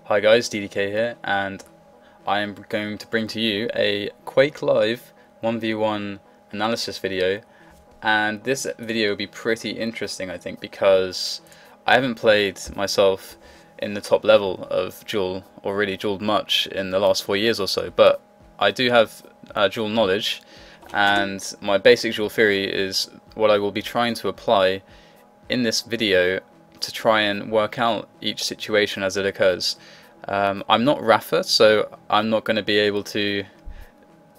Hi guys, DDK here, and I am going to bring to you a QuakeLive 1v1 analysis video. And this video will be pretty interesting, I think, because I haven't played myself in the top level of duel, or really dueled much in the last 4 years or so, but I do have duel knowledge, and my basic duel theory is what I will be trying to apply in this video to try and work out each situation as it occurs. I'm not Rafa, so I'm not going to be able to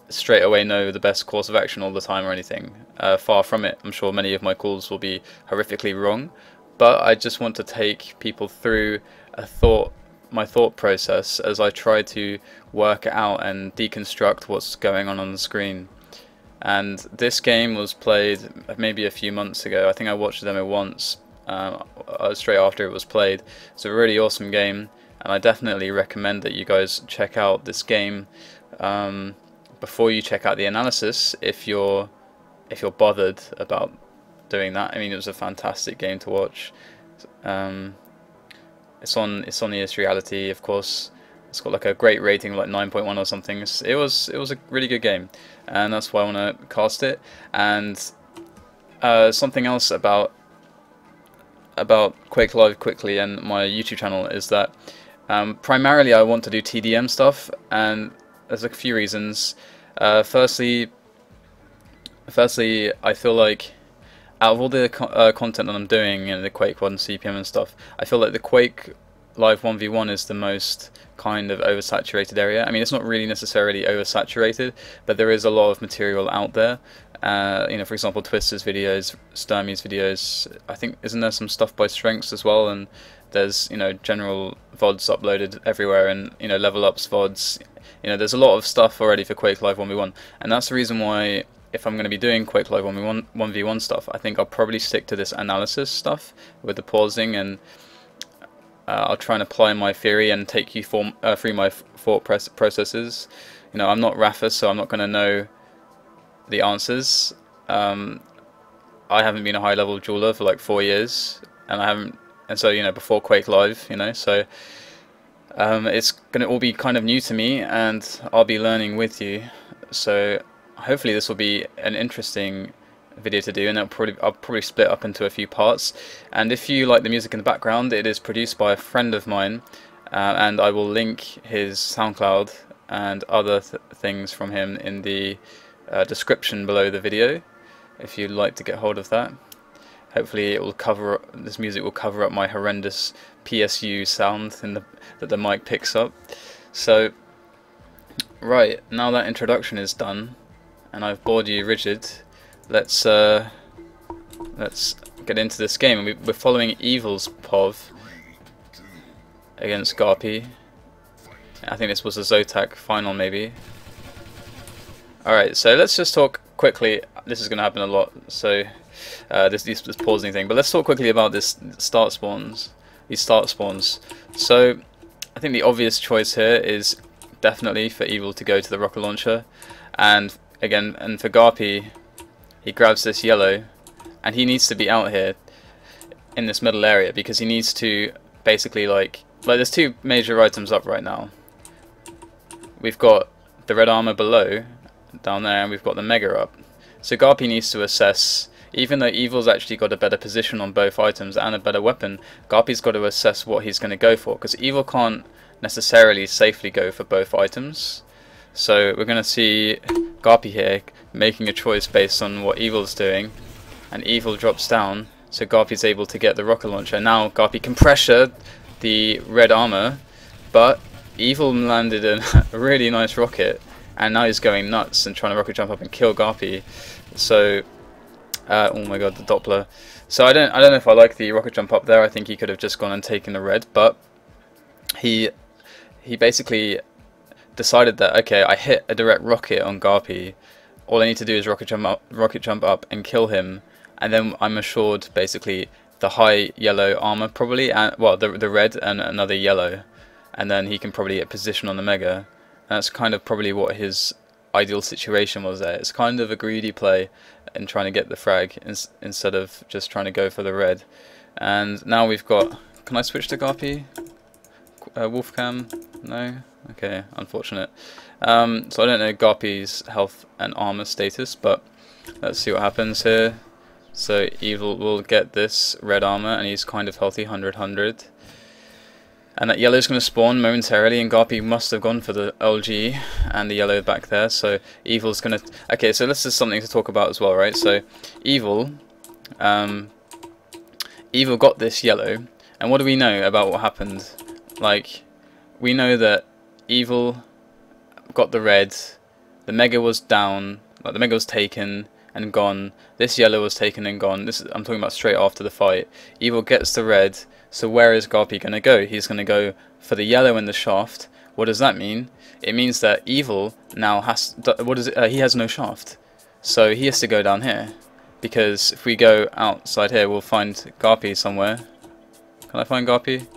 straight away know the best course of action all the time or anything. Far from it. I'm sure many of my calls will be horrifically wrong, but I just want to take people through my thought process as I try to work out and deconstruct what's going on the screen. And this game was played maybe a few months ago. I think I watched the demo once straight after it was played. It's a really awesome game, and I definitely recommend that you guys check out this game before you check out the analysis, if you're bothered about doing that. I mean, it was a fantastic game to watch. It's on the Reality, of course. It's got like a great rating, like 9.1 or something. It was a really good game, and that's why I want to cast it. And something else about QuakeLive quickly and my YouTube channel is that primarily I want to do TDM stuff, and there's a few reasons. Firstly, I feel like out of all the content that I'm doing, the Quake 1 CPM and stuff, I feel like the QuakeLive 1v1 is the most kind of oversaturated area. I mean, it's not really necessarily oversaturated, but there is a lot of material out there. For example, Twister's videos, Sturmy's videos. I think, isn't there some stuff by Strengths as well? And there's, general VODs uploaded everywhere, and level ups VODs. There's a lot of stuff already for QuakeLive 1v1, and that's the reason why, if I'm going to be doing QuakeLive 1v1 stuff, I think I'll probably stick to this analysis stuff with the pausing, and I'll try and apply my theory and take you through my thought processes. I'm not Rafa, so I'm not going to know the answers. I haven't been a high level jeweler for like 4 years, and so before QuakeLive, so it's gonna all be kind of new to me, and I'll be learning with you. So hopefully this will be an interesting video to do, and I'll probably split up into a few parts. And if you like the music in the background, it is produced by a friend of mine, and I will link his SoundCloud and other things from him in the description below the video, if you'd like to get hold of that. Hopefully this music will cover up my horrendous PSU sound that the mic picks up. So right, now that introduction is done and I've bored you rigid, let's get into this game. And we're following Evil's POV against Garpy. I think this was a Zotac final, maybe. Alright, so let's just talk quickly. This is going to happen a lot, so this pausing thing. But let's talk quickly about these start spawns. So I think the obvious choice here is definitely for Evil to go to the rocket launcher, and for Garpy, he grabs this yellow, and he needs to be out here in this middle area, because he needs to basically like there's two major items up right now. We've got the red armor below down there, and we've got the mega up. So Garpy needs to assess, even though Evil's actually got a better position on both items and a better weapon, Garpy's got to assess what he's going to go for, because Evil can't necessarily safely go for both items. So we're going to see Garpy here making a choice based on what Evil's doing, and Evil drops down, so Garpy's able to get the rocket launcher. Now Garpy can pressure the red armor, but Evil landed a really nice rocket, and now he's going nuts and trying to rocket jump up and kill Garpy. So oh my god, the Doppler. So I don't know if I like the rocket jump up there. I think he could have just gone and taken the red, but he basically decided that, okay, I hit a direct rocket on Garpy, all I need to do is rocket jump up and kill him, and then I'm assured basically the high yellow armor probably, and well, the red and another yellow, and then he can probably get position on the mega. And that's kind of probably what his ideal situation was there. It's kind of a greedy play in trying to get the frag instead of just trying to go for the red. And now we've got, can I switch to Garpy? Wolfcam? No? Okay, unfortunate. So I don't know Garpy's health and armor status, but let's see what happens here. So Evil will get this red armor, and he's kind of healthy, 100. And that yellow's going to spawn momentarily, and Garpy must have gone for the LG and the yellow back there, so Evil's going to... Okay, so this is something to talk about as well, right? So Evil got this yellow, and what do we know about what happened? Like, we know that Evil got the red, the Mega was down, like the Mega was taken and gone, this yellow was taken and gone. I'm talking about straight after the fight. Evil gets the red, so where is Garpy going to go? He's going to go for the yellow in the shaft. What does that mean? It means that Evil now has... he has no shaft, so he has to go down here. Because if we go outside here, we'll find Garpy somewhere. Can I find Garpy?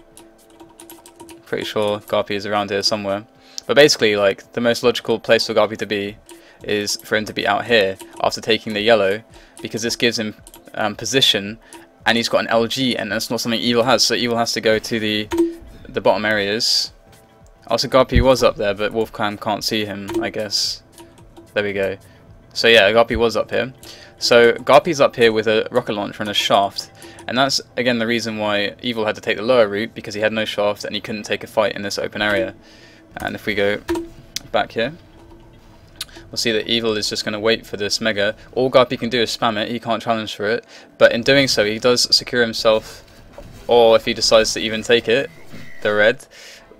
Pretty sure Garpy is around here somewhere. But basically, like, the most logical place for Garpy to be is for him to be out here after taking the yellow, because this gives him position, and he's got an LG, and that's not something Evil has, so Evil has to go to the bottom areas. Also, Garpy was up there, but Wolfcam can't see him, I guess. There we go. So yeah, Garpy was up here. So Garpy's up here with a rocket launcher and a shaft, and that's again the reason why Evil had to take the lower route, because he had no shaft and he couldn't take a fight in this open area. And if we go back here, we'll see that Evil is just going to wait for this Mega. All Garpy can do is spam it, he can't challenge for it, but in doing so he does secure himself, or if he decides to even take it, the red.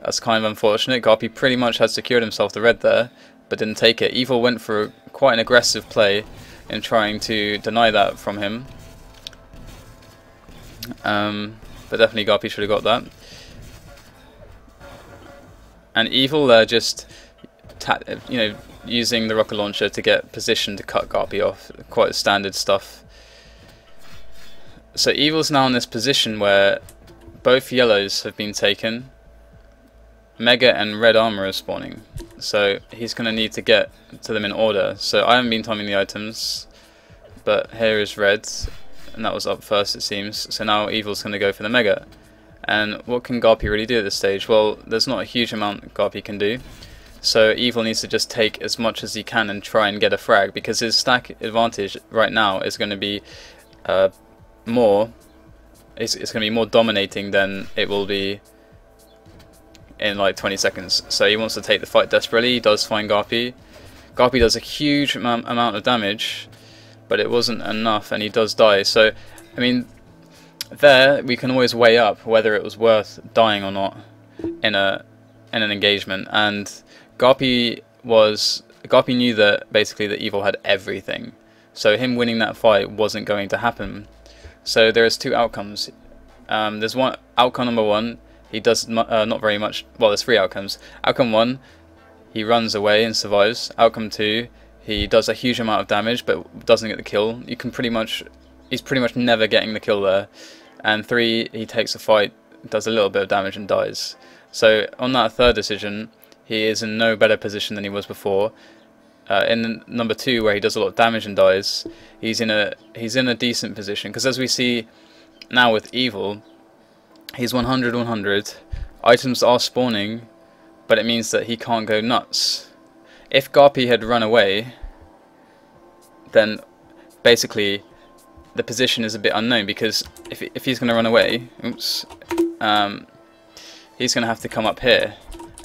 That's kind of unfortunate. Garpy pretty much had secured himself the red there, but didn't take it. Evil went for quite an aggressive play in trying to deny that from him. But definitely Garpy should have got that. And Evil there just, using the rocket launcher to get position to cut Garpy off. Quite standard stuff. So Evil's now in this position where both yellows have been taken. Mega and red armor is spawning, so he's going to need to get to them in order. So I haven't been timing the items, but here is red, and that was up first it seems. So now Evil's going to go for the Mega. And what can Garpy really do at this stage? Well, there's not a huge amount Garpy can do, so Evil needs to just take as much as he can and try and get a frag, because his stack advantage right now is going to be more dominating than it will be in like 20 seconds. So he wants to take the fight desperately. He does find Garpy. Garpy does a huge amount of damage, but it wasn't enough, and he does die. So I mean, there we can always weigh up whether it was worth dying or not in an engagement. And Garpy knew that basically that Evil had everything, so him winning that fight wasn't going to happen. So there's two outcomes. There's one outcome, number one, he does not very much. Well, there's three outcomes. Outcome one, he runs away and survives. Outcome two, he does a huge amount of damage but doesn't get the kill. He's pretty much never getting the kill there. And three, he takes a fight, does a little bit of damage and dies. So on that third decision, he is in no better position than he was before. In number two, where he does a lot of damage and dies, he's in a decent position, because as we see now with Evil, he's 100. Items are spawning, but it means that he can't go nuts. If Garpy had run away, then basically the position is a bit unknown, because if he's going to run away, he's going to have to come up here,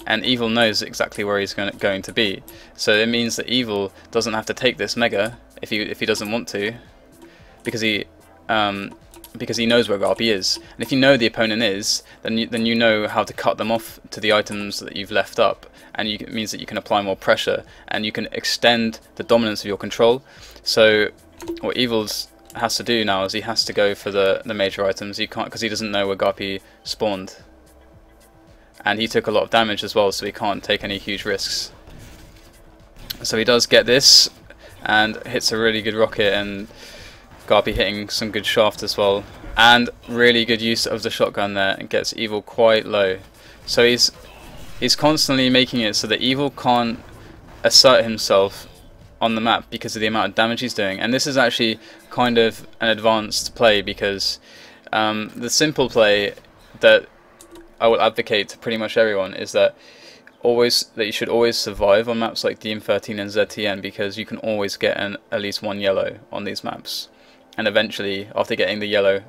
and Evil knows exactly where he's going to be. So it means that Evil doesn't have to take this Mega if he doesn't want to, because he knows where Garpy is. And if you know the opponent is, then you know how to cut them off to the items that you've left up, and it means that you can apply more pressure and you can extend the dominance of your control. So what Evil has to do now is he has to go for the major items. He can't, because he doesn't know where Garpy spawned, and he took a lot of damage as well, so he can't take any huge risks. So he does get this and hits a really good rocket, and Garpy hitting some good shaft as well, and really good use of the shotgun there, and gets Evil quite low. So he's constantly making it so that Evil can't assert himself on the map because of the amount of damage he's doing. And this is actually kind of an advanced play, because the simple play that I will advocate to pretty much everyone is that you should always survive on maps like DM13 and ZTN, because you can always get at least one yellow on these maps, and eventually after getting the yellow,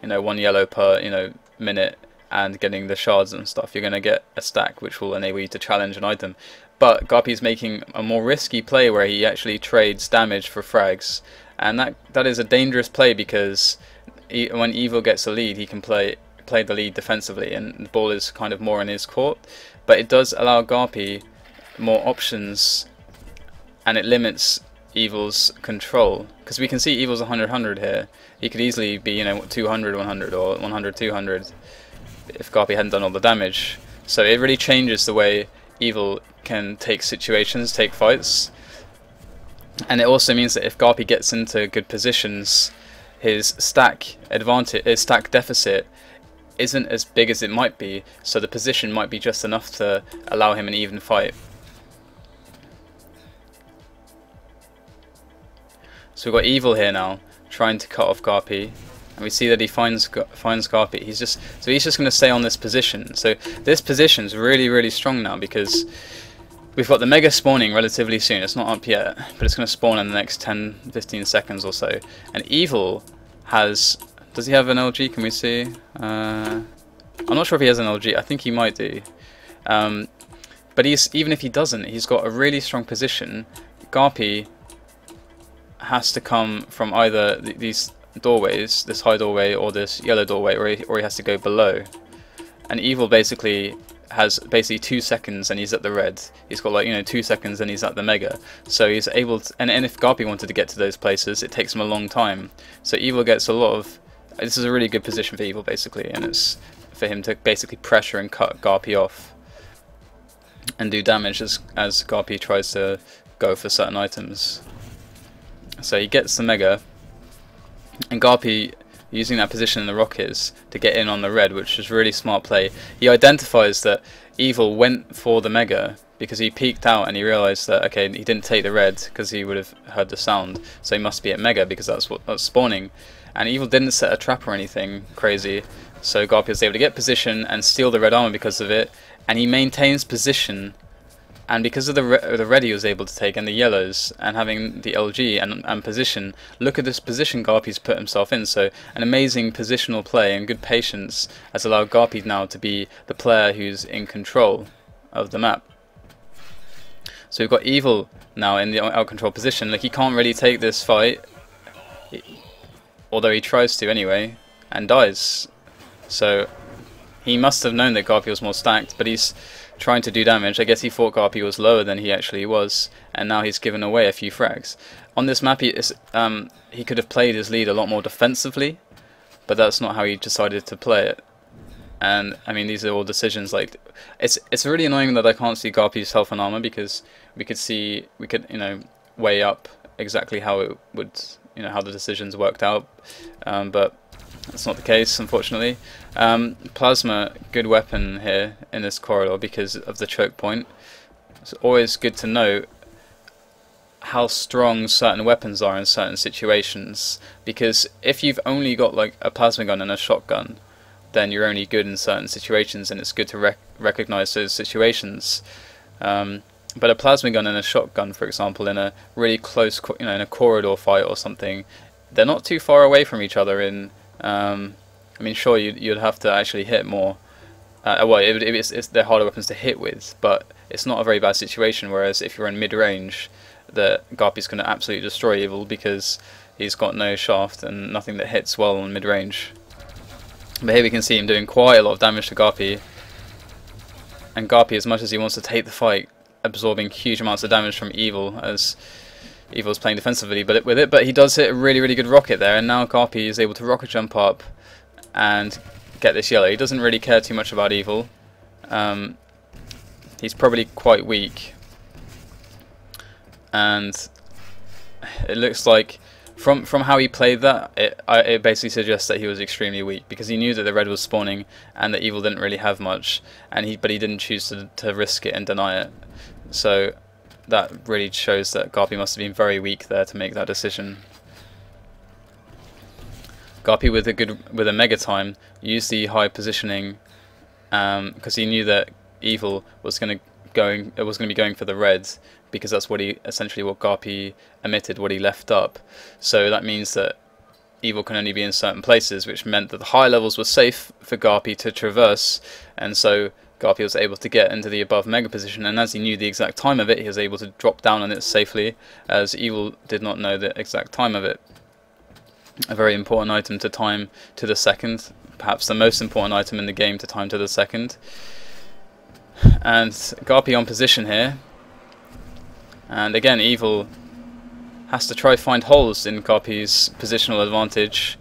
one yellow per minute, and getting the shards and stuff, you're going to get a stack which will enable you to challenge an item. But Garpy's making a more risky play where he actually trades damage for frags, and that is a dangerous play, because when Evil gets a lead, he can play the lead defensively, and the ball is kind of more in his court. But it does allow Garpy more options, and it limits Evil's control, because we can see Evil's 100-100 here. He could easily be 200-100 or 100-200 if Garpy hadn't done all the damage. So it really changes the way Evil can take situations, take fights, and it also means that if Garpy gets into good positions, his stack deficit isn't as big as it might be, so the position might be just enough to allow him an even fight. So we've got Evil here now trying to cut off Garpy, and we see that he finds Garpy. He's just going to stay on this position. So this position's really strong now, because we've got the Mega spawning relatively soon. It's not up yet, but it's going to spawn in the next 10-15 seconds or so. And Evil has... Does he have an LG? Can we see? I'm not sure if he has an LG. I think he might do. But even if he doesn't, he's got a really strong position. Garpy has to come from either these doorways, this high doorway or this yellow doorway, or he has to go below. And Evil basically has 2 seconds and he's at the red. He's got 2 seconds and he's at the Mega. So he's able to, and if Garpy wanted to get to those places, it takes him a long time. So Evil gets a lot of... This is a really good position for Evil basically, and it's for him to basically pressure and cut Garpy off and do damage as Garpy tries to go for certain items. So he gets the Mega, and Garpy, using that position in the rockets to get in on the red, which is really smart play. He identifies that Evil went for the Mega because he peeked out and he realized that, okay, he didn't take the red because he would have heard the sound, so he must be at Mega because that's spawning. And Evil didn't set a trap or anything crazy, so Garpy was able to get position and steal the red armor because of it, and he maintains position. And because of the red he was able to take, and the yellows, and having the LG and position, look at this position Garpy's put himself in. So an amazing positional play and good patience has allowed Garpy now to be the player who's in control of the map. So we've got Evil now in the out control position. Like, he can't really take this fight, although he tries to anyway, and dies. So he must have known that Garpy was more stacked, but he's trying to do damage. I guess he thought Garpy was lower than he actually was, and now he's given away a few frags. On this map he could have played his lead a lot more defensively, but that's not how he decided to play it. And I mean, these are all decisions. Like, it's really annoying that I can't see Garpy's health and armor, because we could weigh up exactly how it would, how the decisions worked out, but that's not the case, unfortunately. Plasma, good weapon here in this corridor because of the choke point. It's always good to know how strong certain weapons are in certain situations, because if you've only got like a plasma gun and a shotgun, then you're only good in certain situations, and it's good to recognize those situations. But a plasma gun and a shotgun, for example, in a really close, in a corridor fight or something, they're not too far away from each other. I mean, sure, you'd have to actually hit more. Well, they're harder weapons to hit with, but it's not a very bad situation. Whereas if you're in mid-range, the Garpy's going to absolutely destroy Evil because he's got no shaft and nothing that hits well on mid-range. But here we can see him doing quite a lot of damage to Garpy, and Garpy, as much as he wants to take the fight, absorbing huge amounts of damage from Evil as Evil's playing defensively but he does hit a really good rocket there, and now Garpy is able to rocket jump up and get this yellow. He doesn't really care too much about Evil. He's probably quite weak, and it looks like from how he played that, it basically suggests that he was extremely weak, because he knew that the red was spawning and that Evil didn't really have much, but he didn't choose to risk it and deny it. So that really shows that Garpy must have been very weak there to make that decision. Garpy with a Mega time used the high positioning because he knew that Evil was going to be going for the red, because that's what Garpy emitted, what he left up. So that means that Evil can only be in certain places, which meant that the high levels were safe for Garpy to traverse, and so Garpy was able to get into the above mega position, and as he knew the exact time of it, he was able to drop down on it safely, as Evil did not know the exact time of it. A very important item to time to the second, perhaps the most important item in the game to time to the second. And Garpy on position here, and again Evil has to try find holes in Garpy's positional advantage,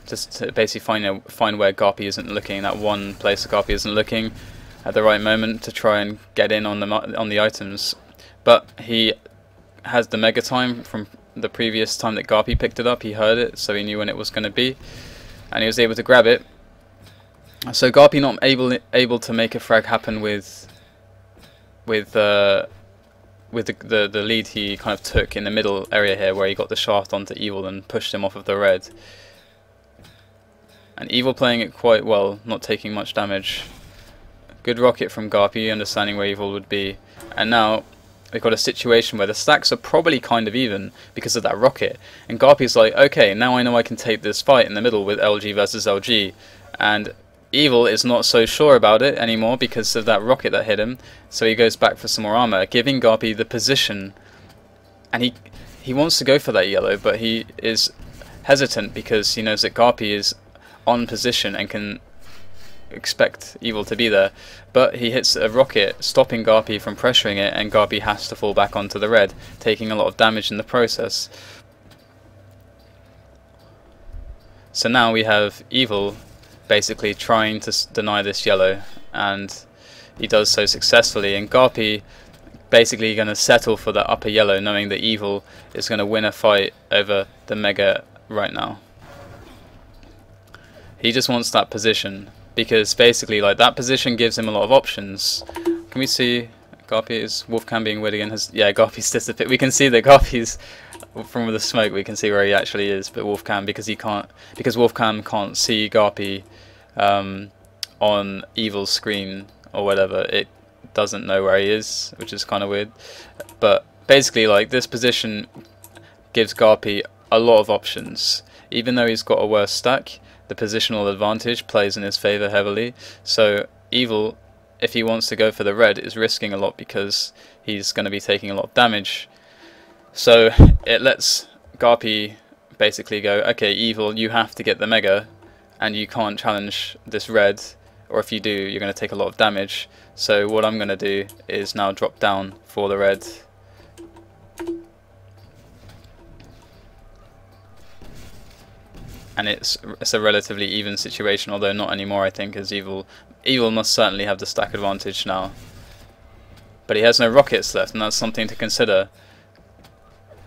just to basically find where Garpy isn't looking, that one place that Garpy isn't looking at the right moment, to try and get in on the items. But he has the mega time from the previous time that Garpy picked it up. He heard it, so he knew when it was going to be, and he was able to grab it. So Garpy not able to make a frag happen with the lead he kind of took in the middle area here, where he got the shaft onto Evil and pushed him off of the red. And Evil playing it quite well, not taking much damage. Good rocket from Garpy, understanding where Evil would be. And now we've got a situation where the stacks are probably kind of even because of that rocket. And Garpy's like, okay, now I know I can take this fight in the middle with LG versus LG. And Evil is not so sure about it anymore because of that rocket that hit him, so he goes back for some more armor, giving Garpy the position, and he wants to go for that yellow, but he is hesitant because he knows that Garpy is on position and can expect Evil to be there. But he hits a rocket, stopping Garpy from pressuring it, and Garpy has to fall back onto the red, taking a lot of damage in the process. So now we have Evil basically trying to deny this yellow, and he does so successfully, and Garpy basically going to settle for that upper yellow, knowing that Evil is going to win a fight over the mega right now. He just wants that position, because basically like that position gives him a lot of options. Can we see Garpy? Is Wolfcam being weird again? Yeah, Garpy's disappeared. We can see that Garpy's, from the smoke we can see where he actually is, but Wolfcam, because Wolfcam can't see Garpy on Evil's screen or whatever, it doesn't know where he is, which is kind of weird. But basically like this position gives Garpy a lot of options. Even though he's got a worse stack, the positional advantage plays in his favor heavily, so Evil, if he wants to go for the red, is risking a lot because he's going to be taking a lot of damage. So it lets Garpy basically go, okay Evil, you have to get the mega, and you can't challenge this red, or if you do, you're going to take a lot of damage. So what I'm going to do is now drop down for the red. And it's a relatively even situation, although not anymore I think, as Evil must certainly have the stack advantage now. But he has no rockets left, and that's something to consider.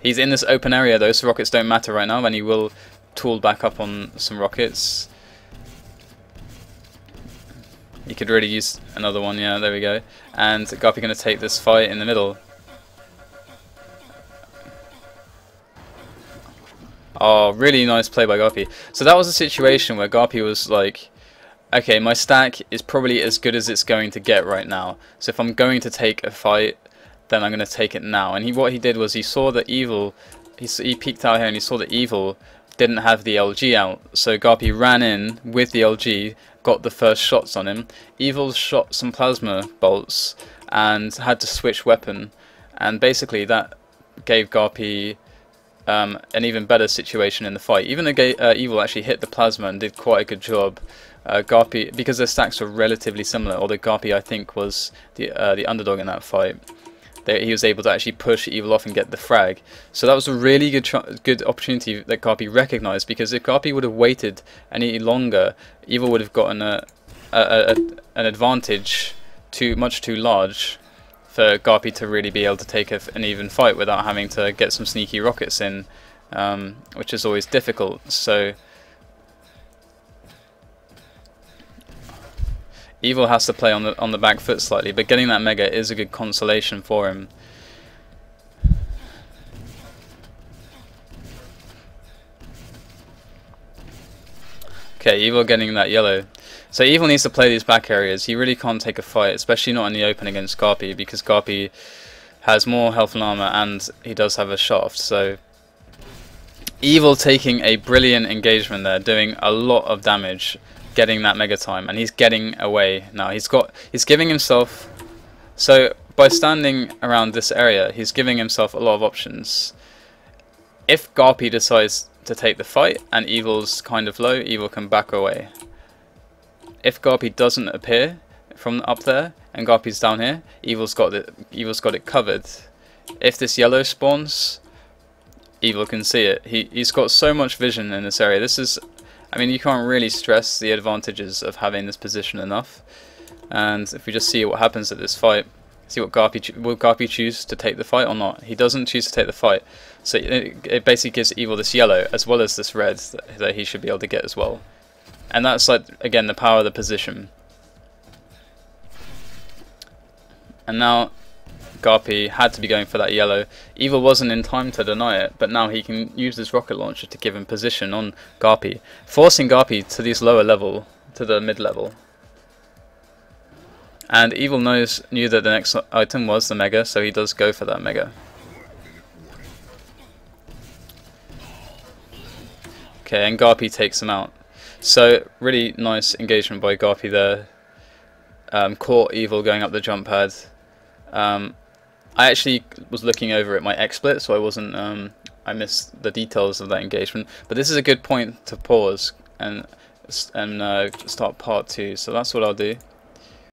He's in this open area though, so rockets don't matter right now, and he will tool back up on some rockets. He could really use another one, yeah, there we go. And Garpy going to take this fight in the middle. Oh, really nice play by Garpy. So that was a situation where Garpy was like, okay, my stack is probably as good as it's going to get right now. So if I'm going to take a fight, then I'm going to take it now. And what he did was he saw that Evil, he peeked out here and he saw that Evil didn't have the LG out. So Garpy ran in with the LG, got the first shots on him. Evil shot some plasma bolts and had to switch weapon. And basically that gave Garpy an even better situation in the fight. Even though Evil actually hit the plasma and did quite a good job, Garpy, because their stacks were relatively similar, although Garpy I think was the underdog in that fight, he was able to actually push Evil off and get the frag. So that was a really good opportunity that Garpy recognized, because if Garpy would have waited any longer, Evil would have gotten an advantage much too large for Garpy to really be able to take an even fight without having to get some sneaky rockets in, which is always difficult. So Evil has to play on the back foot slightly, but getting that mega is a good consolation for him. Okay, Evil getting that yellow. So Evil needs to play these back areas. He really can't take a fight, especially not in the open against Garpy, because Garpy has more health and armor and he does have a shaft. So Evil taking a brilliant engagement there, doing a lot of damage, getting that mega time, and he's getting away now. He's giving himself, so by standing around this area, he's giving himself a lot of options. If Garpy decides to take the fight and Evil's kind of low, Evil can back away. If Garpy doesn't appear from up there and Garpy's down here, Evil's got it covered. If this yellow spawns, Evil can see it. He's got so much vision in this area. This is, I mean, you can't really stress the advantages of having this position enough. And if we just see what happens at this fight, see what will Garpy choose to take the fight or not? He doesn't choose to take the fight, so it basically gives Evil this yellow as well as this red that he should be able to get as well. And that's, like, again, the power of the position. And now Garpy had to be going for that yellow. Evil wasn't in time to deny it, but now he can use this rocket launcher to give him position on Garpy, forcing Garpy to this lower level, to the mid level. And Evil knew that the next item was the mega, so he does go for that mega. Okay, and Garpy takes him out. So really nice engagement by Garpy there. Caught Evil going up the jump pad. I actually was looking over at my XSplit, so I wasn't. I missed the details of that engagement. But this is a good point to pause and start part 2. So that's what I'll do.